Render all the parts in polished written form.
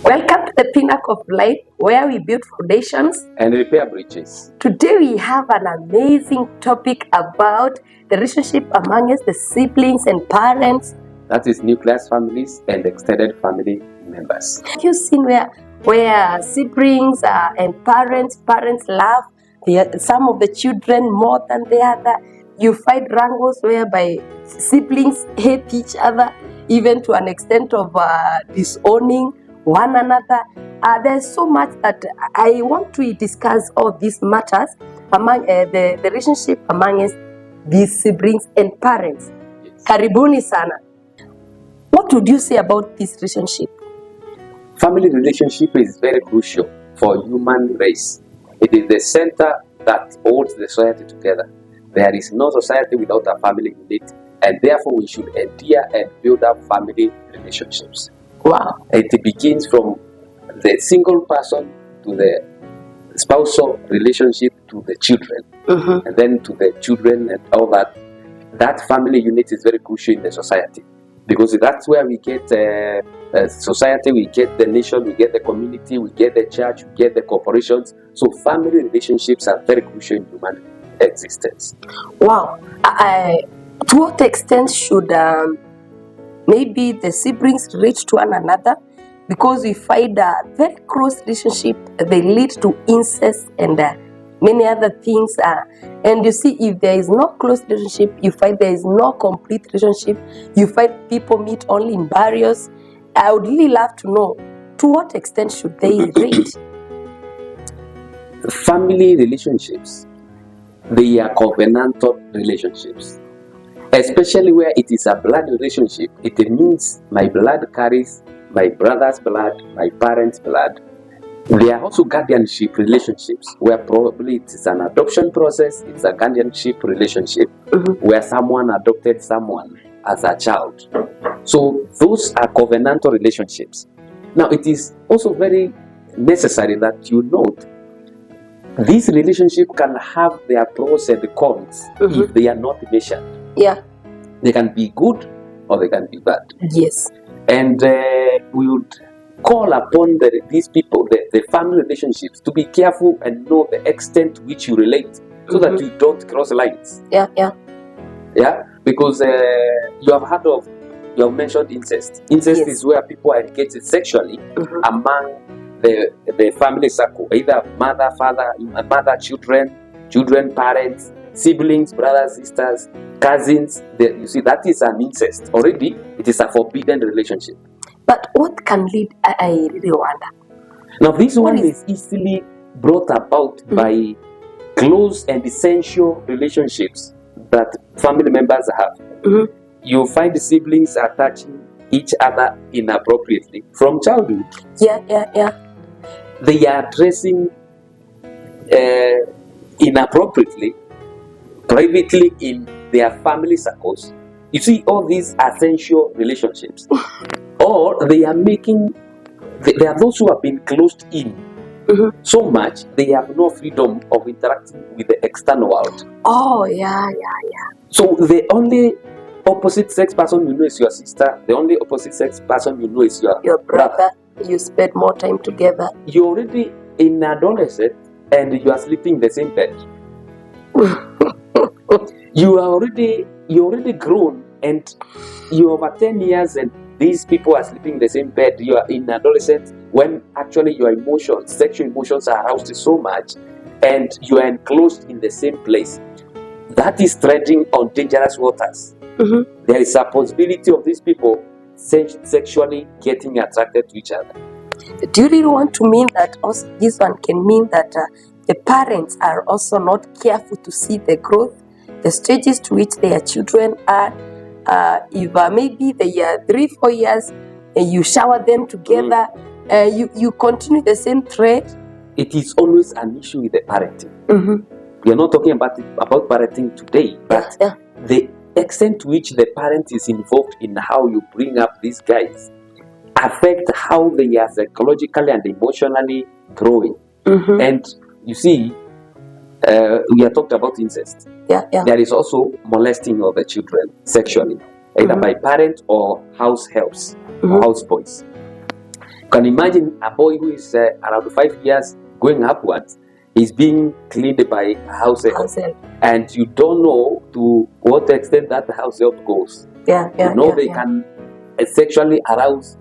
Welcome to the Pinnacle of Life, where we build foundations and repair bridges. Today we have an amazing topic about the relationship amongst the siblings and parents. That is nuclear families and extended family members. Have you seen where siblings and parents love some of the children more than the other? You find wrangles whereby siblings hate each other, even to an extent of disowning one another. There's so much that I want to discuss all these matters among the relationship amongst these siblings and parents. Yes. Karibuni sana. What would you say about this relationship? Family relationship is very crucial for human race. It is the center that holds the society together. There is no society without a family unit, and therefore we should adhere and build up family relationships. Wow. It begins from the single person to the spousal relationship to the children, and then to the children and all that. That family unit is very crucial in the society, because that's where we get society, we get the nation, we get the community, we get the church, we get the corporations. So family relationships are very crucial in human existence. Wow. To what extent should maybe the siblings relate to one another? Because we find a very close relationship, they lead to incest and many other things. And you see, if there is no close relationship, you find there is no complete relationship. You find people meet only in barriers. I would really love to know, to what extent should they relate? Family relationships, they are covenantal relationships. Especially where it is a blood relationship, it means my blood carries my brother's blood, my parents' blood. There are also guardianship relationships where probably it is an adoption process, it's a guardianship relationship where someone adopted someone as a child. So those are covenantal relationships. Now it is also very necessary that you note this relationship can have their pros and cons if they are not measured. Yeah. They can be good or they can be bad. Yes. And we would call upon these people, the family relationships, to be careful and know the extent to which you relate, so that you don't cross lines. Yeah. Because you have mentioned incest. Incest is where people are engaged sexually among the family circle, either mother, father, children, parents, siblings, brothers, sisters, cousins. You see, that is an incest. Already, it is a forbidden relationship. But what can lead? I really wonder. Now, this one is easily brought about by close and essential relationships that family members have. You find the siblings are touching each other inappropriately from childhood. Yeah. They are dressing inappropriately, privately in their family circles. You see, all these essential relationships. Or they are there are those who have been closed in so much, they have no freedom of interacting with the external world. Oh, yeah. So the only opposite sex person you know is your sister. The only opposite sex person you know is your brother. You spend more time together. You're already in adolescent and you are sleeping in the same bed. You're already grown and you're over 10 years and these people are sleeping in the same bed. You are in adolescence when actually your sexual emotions are aroused so much and you are enclosed in the same place. That is treading on dangerous waters. There is a possibility of these people sexually getting attracted to each other. Do you really want to mean that also this one can mean that the parents are also not careful to see the growth, the stages to which their children are? If maybe they are 3-4 years, you shower them together, you continue the same thread. It is always an issue with the parenting. We are not talking about parenting today, but the extent to which the parent is involved in how you bring up these guys affect how they are psychologically and emotionally growing. And you see, we are talked about incest. There is also molesting of the children sexually, either by parents or house helps or house boys. You can imagine a boy who is around 5 years going upwards is being cleaned by a house help, and you don't know to what extent that house help goes. They can sexually arouse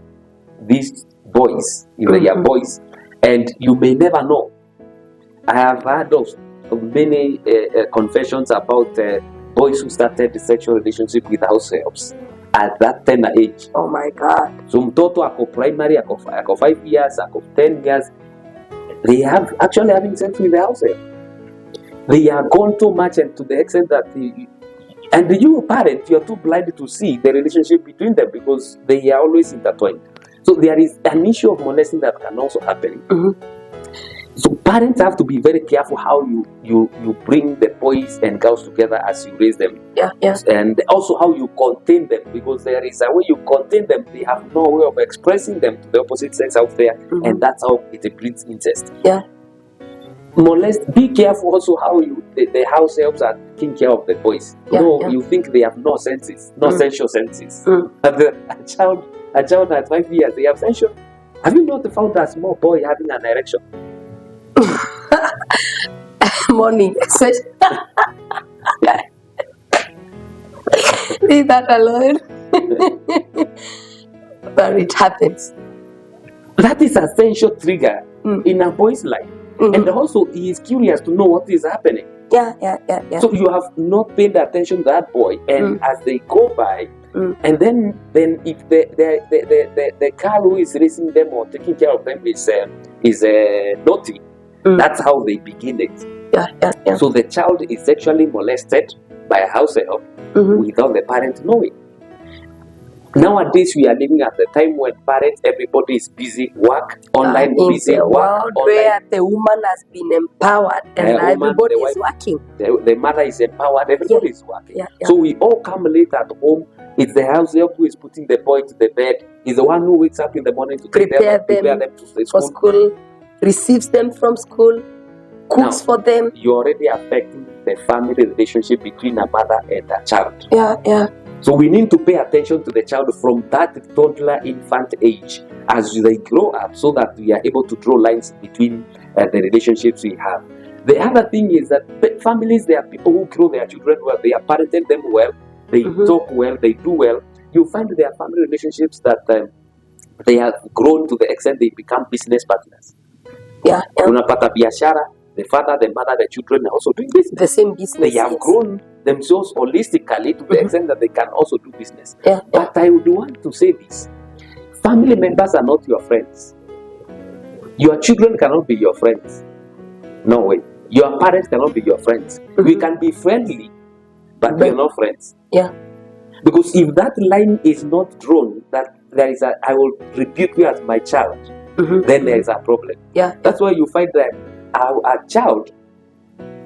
these boys if they are boys, and you may never know. I have heard of many confessions about boys who started sexual relationship with house helps at that tender age. Oh my God. So mtoto ako primary, ako 5 years, ako 10 years, they have actually having sex with the house help. They are gone too much, and to the extent that and you parent, you are too blind to see the relationship between them because they are always intertwined. So there is an issue of molesting that can also happen. So parents have to be very careful how you bring the boys and girls together as you raise them. And also how you contain them, because there is a way you contain them. They have no way of expressing them to the opposite sex out there, and that's how it brings incest. Be careful also how the house helps are taking care of the boys. You think they have no senses, no sensual senses. A child at 5 years, they have sensual. Have you not found a small boy having an erection? Morning. Leave that alone. But it happens. That is a sensual trigger in a boy's life. And also he is curious to know what is happening. So you have not paid attention to that boy, and as they go by, and then if the girl who is raising them or taking care of them is naughty, that's how they begin it. So the child is sexually molested by a house help without the parent knowing. Nowadays we are living at the time when parents, everybody is busy work, online busy work. World where the woman has been empowered and everybody is working. The mother is empowered, everybody is working. So we all come late at home. It's the house help who is putting the boy to the bed. Is the one who wakes up in the morning to prepare them to school, receives them from school, cooks for them. You're already affecting the family relationship between a mother and a child. So we need to pay attention to the child from that toddler infant age as they grow up, so that we are able to draw lines between the relationships we have. The other thing is that families, there are people who grow their children well, they are parented them well, they talk well, they do well. You find there are family relationships that they have grown to the extent they become business partners. Unapata biashara, the father, the mother, the children are also doing business. The same business. They have grown themselves holistically to the extent that they can also do business. But I would want to say this. Family members are not your friends. Your children cannot be your friends. No way. Your parents cannot be your friends. We can be friendly, but we are not friends. Because if that line is not drawn, that there is I will rebuke you as my child, then there is a problem. That's why you find that a child,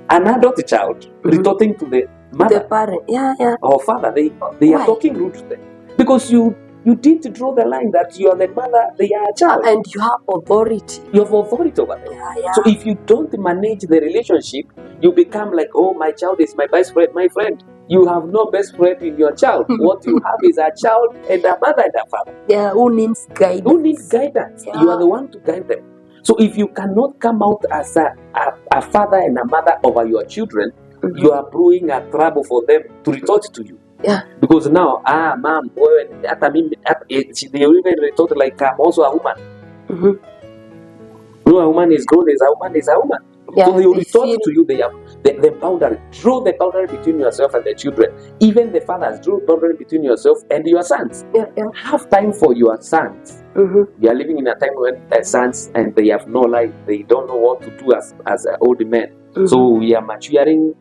an adult child, retorting to the mother, the parent, or father, they are talking rude to them. Because you did draw the line that you are the mother, they are a child. And you have authority. You have authority over them. So if you don't manage the relationship, you become like, oh, my child is my best friend, my friend. You have no best friend in your child. What you have is a child and a mother and a father. Who needs guidance? Who needs guidance? You are the one to guide them. So if you cannot come out as a father and a mother over your children, you are brewing a trouble for them to retort to you. Because now, mom, they even retort like, I'm also a woman. No, a woman is grown, a woman is a woman. So they will retort to you. They have the boundary. Draw the boundary between yourself and the children. Even the fathers, draw the boundary between yourself and your sons. Have time for your sons. We are living in a time when sons, and they have no life. They don't know what to do as old men. So we are maturing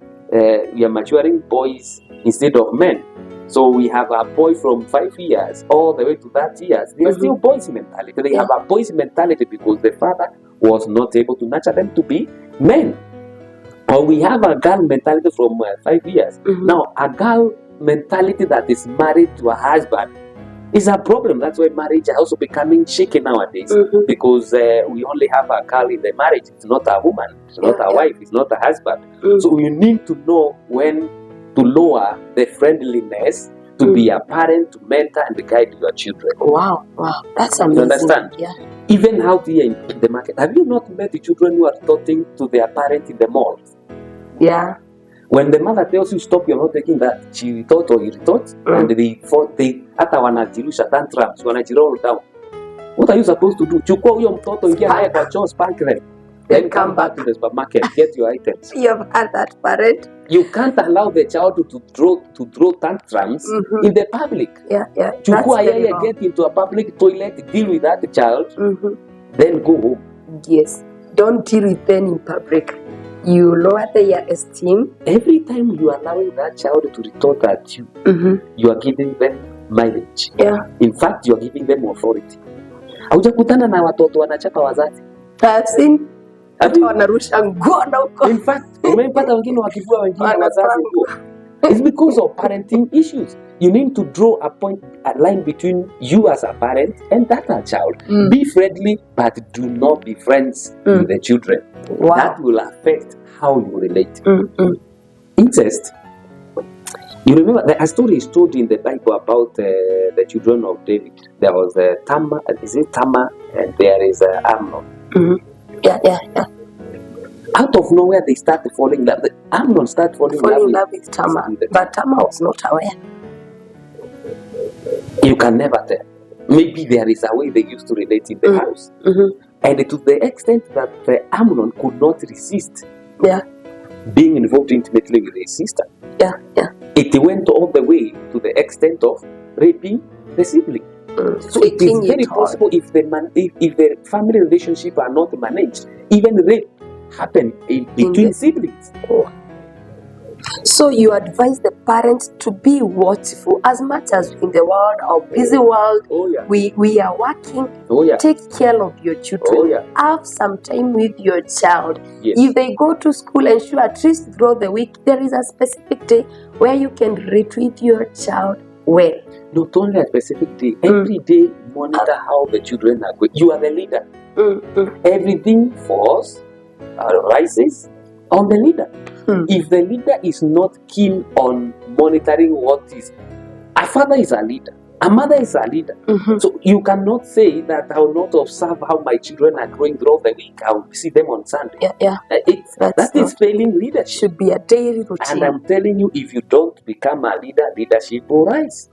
boys instead of men. So we have a boy from 5 years all the way to 30 years. They are still boys mentality. They have a boys mentality because the father was not able to nurture them to be men. Or we have a girl mentality from 5 years. Now, a girl mentality that is married to a husband is a problem. That's why marriage is also becoming shaky nowadays, because we only have a girl in the marriage. It's not a woman, it's not a wife, it's not a husband. So we need to know when to lower the friendliness to be a parent, to mentor and guide your children. Wow, that's amazing. You understand? Yeah. Even out here in the market, have you not met the children who are talking to their parents in the malls? Yeah. When the mother tells you stop, you're not taking that. She retort or he retort, and they hata wanajirusha tantrums, wanajiroll down. What are you supposed to do? Chukua huyo mtoto, ingia naye kwa choo, spank them. Then come back to the supermarket, get your items. You have had that parent. You can't allow the child to throw tantrums in the public. Yeah. Chukua yeye, get into a public toilet, deal with that child, then go home. Yes. Don't deal with them in public. You lower their esteem. Every time you are allowing that child to retort at you, you are giving them mileage. Yeah. In fact, you are giving them authority. Haujakutana na watoto wanachapa wazazi? I've seen wanarusha ngono huko. In fact, umepata wengine wakivua wengine wazazi huko. It's because of parenting issues. You need to draw a line between you as a parent and that child. Be friendly, but do not be friends with the children. Wow. That will affect how you relate. Incest. You remember a story is told in the Bible about the children of David. There was Tamar, Tamar, and there is Amnon. Yeah. Out of nowhere, they started falling in love. Amnon started falling in love with Tamar, but Tamar was not aware. You can never tell. Maybe there is a way they used to relate in the house. And to the extent that Amnon could not resist being involved intimately with his sister. Yeah. It went all the way to the extent of raping the sibling. So it is very possible if the family relationship are not managed, even rape happen between siblings. So you advise the parents to be watchful as much as in the world, our busy world, we are working. Take care of your children. Have some time with your child. If they go to school, ensure at least throughout the week there is a specific day where you can retreat your child well. Not only a specific day, every day monitor how the children are going. You are the leader. Everything falls, rises on the leader. If the leader is not keen on monitoring what is, a father is a leader, a mother is a leader. So you cannot say that I will not observe how my children are growing throughout the week. I will see them on Sunday. That is failing leadership. Should be a daily routine. And I'm telling you, if you don't become a leader, leadership will rise.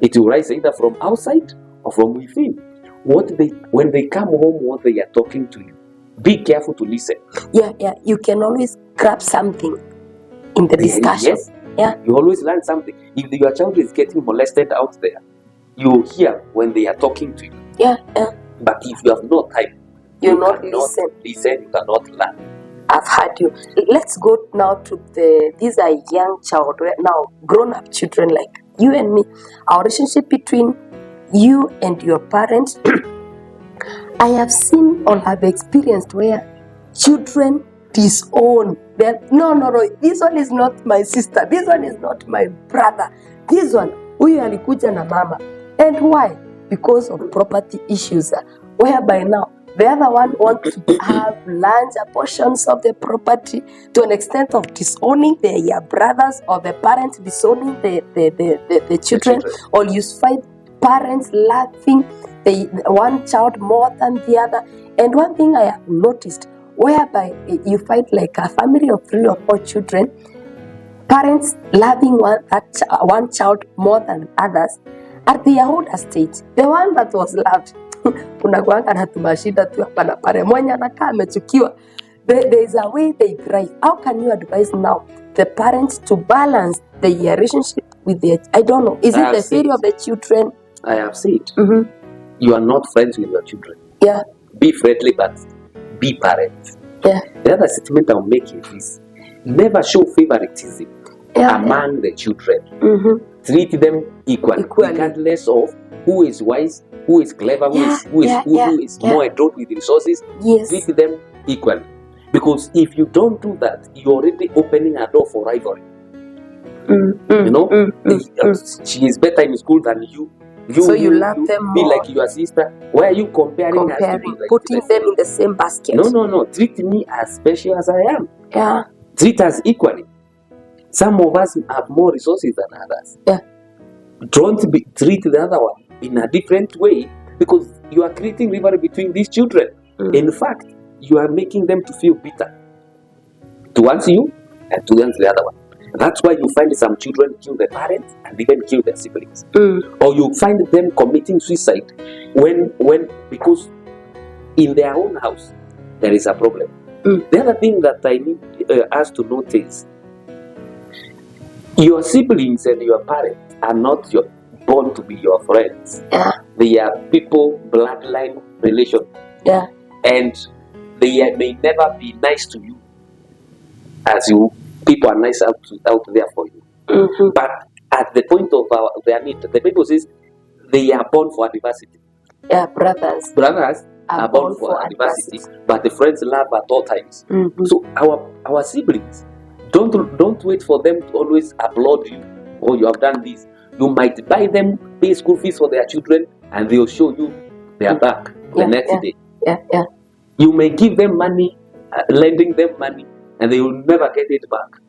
It will rise either from outside or from within. When they come home, what they are talking to you, be careful to listen. You can always grab something in the discussion. You always learn something. If your child is getting molested out there, you hear when they are talking to you. But if you have no time, you listen, you cannot learn. I've heard you. Let's go now to these are young child, now grown-up children like you and me. Our relationship between you and your parents. I have seen or have experienced where children disown. No, this one is not my sister. This one is not my brother. This one, huyu alikuja na mama. And why? Because of property issues. Whereby now, the other one wants to have larger portions of the property to an extent of disowning their brothers or the parents disowning the children. Or you find parents laughing one child more than the other. And one thing I have noticed, whereby you find like a family of 3 or 4 children, parents loving one child more than others at their older stage. The one that was loved, kuna kuanga na tumashida tu hapa na pale, mwenye anakaa amechukiwa. There is a way they thrive. How can you advise now the parents to balance the relationship with their, I don't know, is it the fear of the children? I have said, you are not friends with your children. Be friendly, but be parents. The other statement I'll make is this: never show favoritism among the children. Treat them equally, regardless of who is wise, who is clever, who is more adroit with resources. Treat them equally. Because if you don't do that, you're already opening a door for rivalry. She is better in school than you. So you love them be more. Like your sister. Why are you comparing us to be like putting them in the same basket? No. Treat me as special as I am. Treat us equally. Some of us have more resources than others. treat the other one in a different way, because you are creating rivalry between these children. In fact, you are making them to feel bitter towards you and towards the other one. That's why you find some children kill their parents and even kill their siblings. Or you find them committing suicide because in their own house there is a problem. The other thing that I need us to notice, your siblings and your parents are not born to be your friends. They are people, bloodline relation. And they may never be nice to you as people are nice out there for you. But at the point of their need, the Bible says they are born for adversity. Brothers are born for adversity, but the friends love at all times. So our siblings, don't wait for them to always applaud you. Oh, you have done this. You might buy them pay school fees for their children, and they'll show you their back the next day. You may give them money, lending them money, and they will never get it back.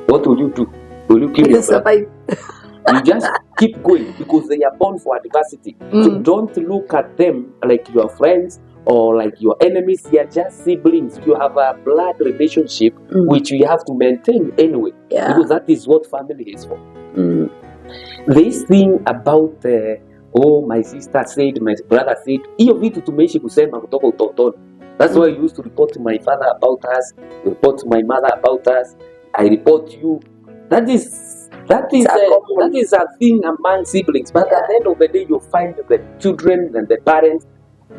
What will you do? Will you kill yourself? You just keep going, because they are born for adversity. So don't look at them like your friends or like your enemies. They are just siblings. You have a blood relationship which you have to maintain anyway, because that is what family is for. This thing about my sister said, my brother said, hiyo vitu tumeishi kusema kutoka utotoni. That's why I used to report to my father about us, report to my mother about us, I report you. That is a thing among siblings. But at the end of the day, you find the children and the parents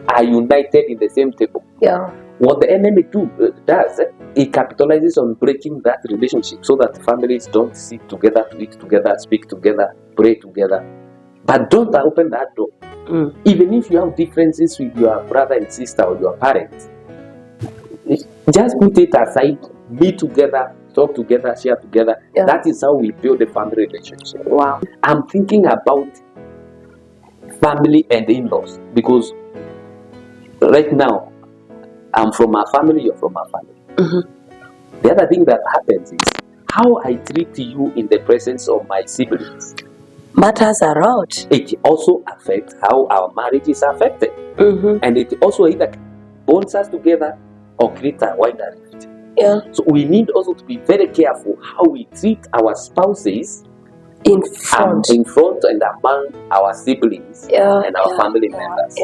are united in the same table. What the enemy does, it capitalizes on breaking that relationship, so that families don't sit together, to eat together, speak together, pray together. But don't open that door. Even if you have differences with your brother and sister or your parents, just put it aside, meet together, talk together, share together. That is how we build a family relationship. Wow. I'm thinking about family and in-laws, because right now I'm from a family, you're from a family. The other thing that happens is how I treat you in the presence of my siblings matters a lot. It also affects how our marriage is affected. And it also either bonds us together or creates a wider rift. So we need also to be very careful how we treat our spouses in front and among our siblings and our family members.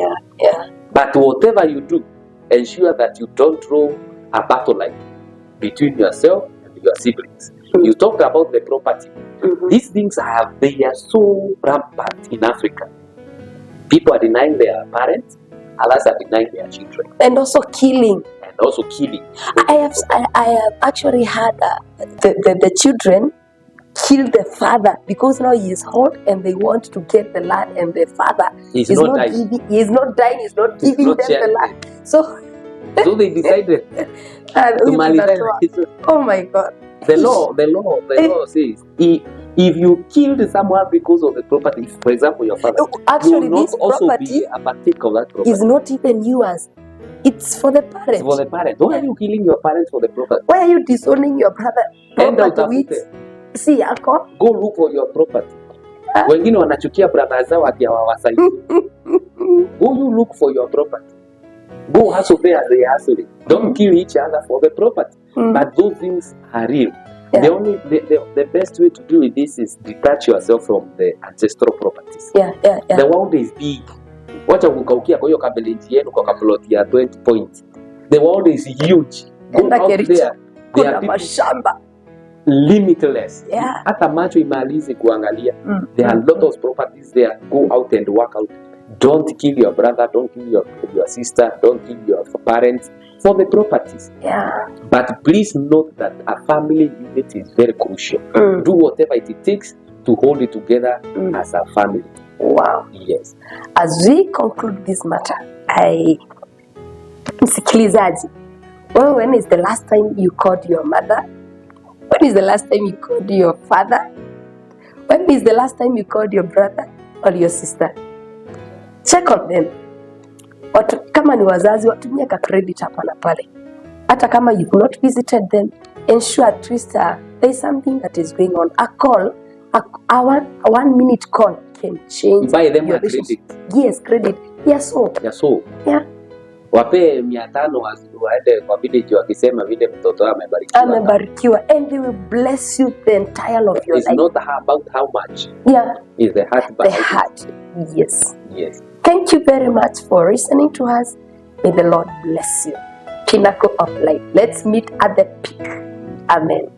But whatever you do, ensure that you don't draw a battle line between yourself and your siblings. You talked about the property. These things they are so rampant in Africa. People are denying their parents, others are denying their children, and also killing. I have actually had the children kill the father because now he is old and they want to get the land, and the father is not dying. He's not giving them the land. So they decided to marry. Oh my God. The law says if you killed someone because of the property, for example your father, actually you will this not also property be a partaker of that property. Is not even yours. It's for the parents. Why are you killing your parents for the property? Why are you disowning your brother? See, alcohol. Go look for your property. Wengine wanachukia brother zao ati hawawasaidii. Go you look for your property. Go hustle there as they hustling. Don't kill each other for the property. But those things are real. The best way to deal with this is detach yourself from the ancestral properties. The world is big. Wacha kukaukia kwa hiyo kabelenti yenu kwa kaploti ya 20 points. The world is huge. Go out there. There are mashamba limitless. Hata macho imalize kuangalia. There are a lot of properties there. Go out and work out. Don't kill your brother, don't kill your sister, don't kill your parents for the properties. But please note that a family unit is very crucial. Do whatever it takes to hold it together as a family. Wow. Yes. As we conclude this matter, msikilizaji, when is the last time you called your mother? When is the last time you called your father? When is the last time you called your brother or your sister? Check on them. Kama ni wazazi, watumie ka credit hapa na pale. Hata kama you've not visited them, ensure at least there is something that is going on. A call a 1 minute call can change Buy them your a credit. Yes, credit. Yes, so. Ya so. Yeah. Wape 500 waende kwa village wakisema vile mtoto amebarikiwa. Amebarikiwa, and they will bless you the entire of your It's life. not about how much. Yeah. It's the heart. The heart. Yes. Yes. Thank you very much for listening to us. May the Lord bless you. Pinnacle of life. Let's meet at the peak. Amen.